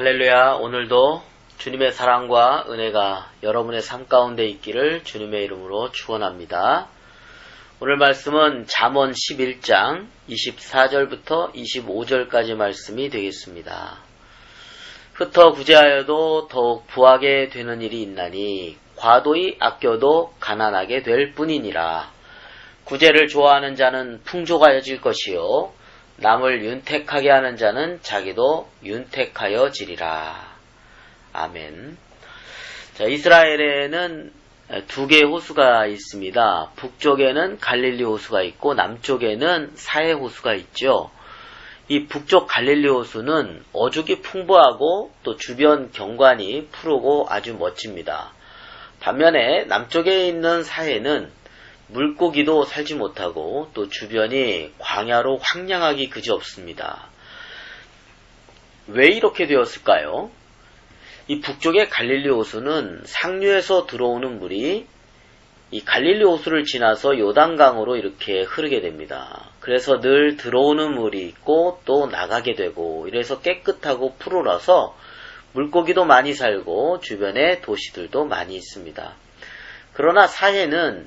할렐루야. 오늘도 주님의 사랑과 은혜가 여러분의 삶 가운데 있기를 주님의 이름으로 축원합니다. 오늘 말씀은 잠언 11장 24절부터 25절까지 말씀이 되겠습니다. 흩어 구제하여도 더욱 부하게 되는 일이 있나니 과도히 아껴도 가난하게 될 뿐이니라. 구제를 좋아하는 자는 풍족하여질 것이요 남을 윤택하게 하는 자는 자기도 윤택하여지리라. 아멘. 자, 이스라엘에는 두 개의 호수가 있습니다. 북쪽에는 갈릴리 호수가 있고 남쪽에는 사해 호수가 있죠. 이 북쪽 갈릴리 호수는 어죽이 풍부하고 또 주변 경관이 푸르고 아주 멋집니다. 반면에 남쪽에 있는 사해는 물고기도 살지 못하고 또 주변이 광야로 황량하기 그지없습니다. 왜 이렇게 되었을까요? 이 북쪽의 갈릴리 호수는 상류에서 들어오는 물이 이 갈릴리 호수를 지나서 요단강으로 이렇게 흐르게 됩니다. 그래서 늘 들어오는 물이 있고 또 나가게 되고 이래서 깨끗하고 푸르러서 물고기도 많이 살고 주변에 도시들도 많이 있습니다. 그러나 사해는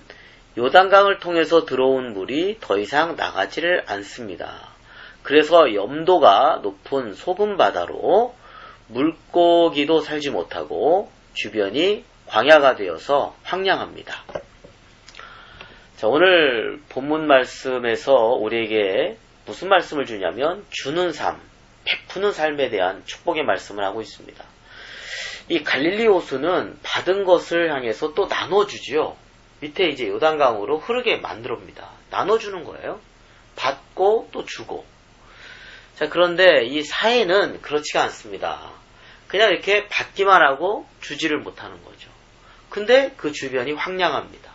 요단강을 통해서 들어온 물이 더 이상 나가지를 않습니다. 그래서 염도가 높은 소금바다로 물고기도 살지 못하고 주변이 광야가 되어서 황량합니다. 자, 오늘 본문 말씀에서 우리에게 무슨 말씀을 주냐면 주는 삶, 베푸는 삶에 대한 축복의 말씀을 하고 있습니다. 이 갈릴리 호수는 받은 것을 향해서 또 나눠주지요. 밑에 이제 요단강으로 흐르게 만들어줍니다. 나눠주는 거예요. 받고 또 주고. 자, 그런데 이 사해는 그렇지가 않습니다. 그냥 이렇게 받기만 하고 주지를 못하는 거죠. 근데 그 주변이 황량합니다.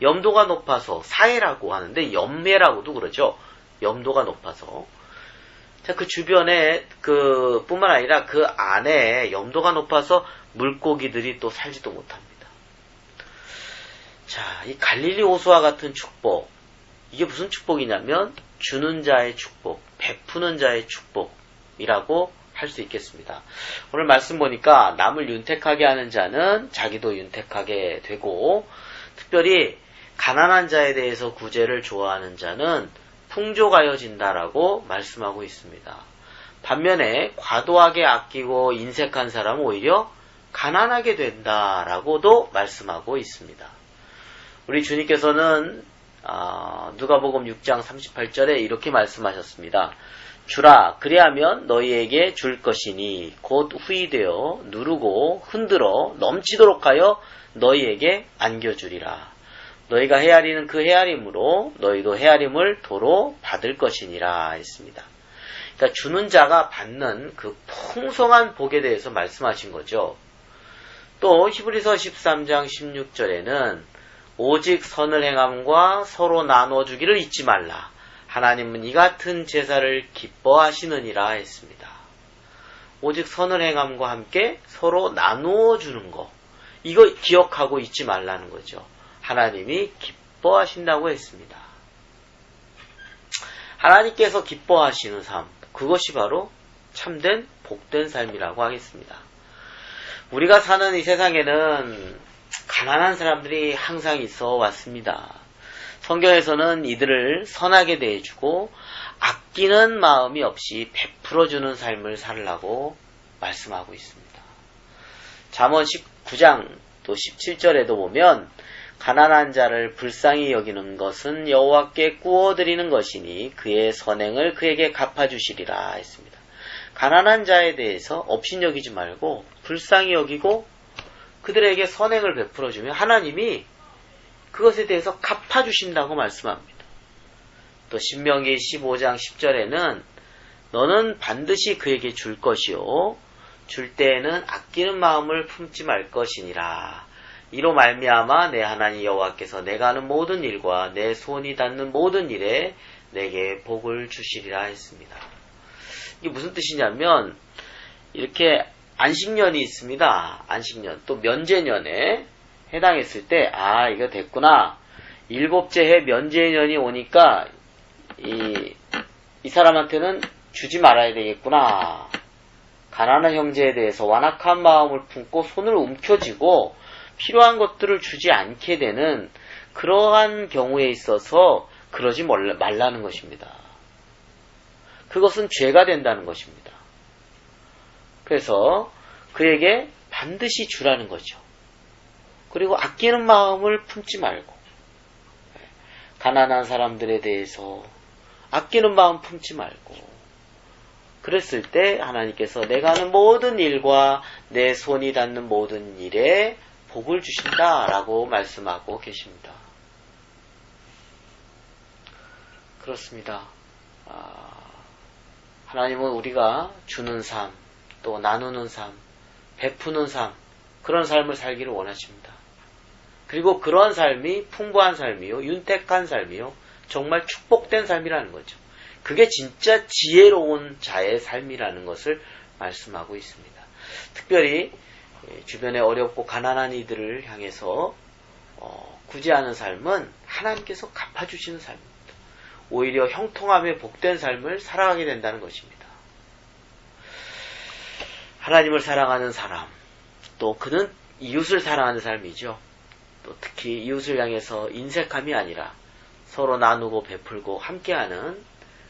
염도가 높아서 사해라고 하는데 염해라고도 그러죠. 염도가 높아서. 자, 그 주변에 뿐만 아니라 그 안에 염도가 높아서 물고기들이 또 살지도 못합니다. 자, 이 갈릴리 호수와 같은 축복, 이게 무슨 축복이냐면 주는 자의 축복, 베푸는 자의 축복이라고 할 수 있겠습니다. 오늘 말씀 보니까 남을 윤택하게 하는 자는 자기도 윤택하게 되고, 특별히 가난한 자에 대해서 구제를 좋아하는 자는 풍족하여진다라고 말씀하고 있습니다. 반면에 과도하게 아끼고 인색한 사람은 오히려 가난하게 된다라고도 말씀하고 있습니다. 우리 주님께서는 누가복음 6장 38절에 이렇게 말씀하셨습니다. 주라, 그리하면 너희에게 줄 것이니 곧 후이되어 누르고 흔들어 넘치도록 하여 너희에게 안겨주리라. 너희가 헤아리는 그 헤아림으로 너희도 헤아림을 도로 받을 것이니라 했습니다. 그러니까 주는 자가 받는 그 풍성한 복에 대해서 말씀하신 거죠. 또 히브리서 13장 16절에는 오직 선을 행함과 서로 나눠주기를 잊지 말라. 하나님은 이 같은 제사를 기뻐하시느니라 했습니다. 오직 선을 행함과 함께 서로 나누어 주는 거, 이거 기억하고 잊지 말라는 거죠. 하나님이 기뻐하신다고 했습니다. 하나님께서 기뻐하시는 삶, 그것이 바로 참된 복된 삶이라고 하겠습니다. 우리가 사는 이 세상에는 가난한 사람들이 항상 있어 왔습니다. 성경에서는 이들을 선하게 대해주고 아끼는 마음이 없이 베풀어주는 삶을 살라고 말씀하고 있습니다. 잠언 19장 또 17절에도 보면 가난한 자를 불쌍히 여기는 것은 여호와께 구워드리는 것이니 그의 선행을 그에게 갚아주시리라 했습니다. 가난한 자에 대해서 업신여기지 말고 불쌍히 여기고 그들에게 선행을 베풀어주면 하나님이 그것에 대해서 갚아주신다고 말씀합니다. 또 신명기 15장 10절에는 너는 반드시 그에게 줄 것이요 줄 때에는 아끼는 마음을 품지 말 것이니라. 이로 말미암아 내 하나님 여호와께서 내가 하는 모든 일과 내 손이 닿는 모든 일에 내게 복을 주시리라 했습니다. 이게 무슨 뜻이냐면 이렇게 안식년이 있습니다. 안식년. 또 면제년에 해당했을 때, 이거 됐구나. 7째 해 면제년이 오니까, 이 사람한테는 주지 말아야 되겠구나. 가난한 형제에 대해서 완악한 마음을 품고 손을 움켜쥐고 필요한 것들을 주지 않게 되는 그러한 경우에 있어서 그러지 말라는 것입니다. 그것은 죄가 된다는 것입니다. 그래서 그에게 반드시 주라는 거죠. 그리고 아끼는 마음을 품지 말고, 가난한 사람들에 대해서 아끼는 마음 품지 말고, 그랬을 때 하나님께서 내가 하는 모든 일과 내 손이 닿는 모든 일에 복을 주신다라고 말씀하고 계십니다. 그렇습니다. 하나님은 우리가 주는 삶, 또 나누는 삶, 베푸는 삶, 그런 삶을 살기를 원하십니다. 그리고 그러한 삶이 풍부한 삶이요, 윤택한 삶이요, 정말 축복된 삶이라는 거죠. 그게 진짜 지혜로운 자의 삶이라는 것을 말씀하고 있습니다. 특별히 주변에 어렵고 가난한 이들을 향해서 구제하는 삶은 하나님께서 갚아주시는 삶입니다. 오히려 형통함에 복된 삶을 살아가게 된다는 것입니다. 하나님을 사랑하는 사람, 또 그는 이웃을 사랑하는 삶이죠. 또 특히 이웃을 향해서 인색함이 아니라 서로 나누고 베풀고 함께하는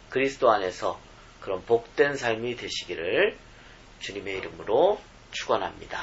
그리스도 안에서 그런 복된 삶이 되시기를 주님의 이름으로 축원합니다.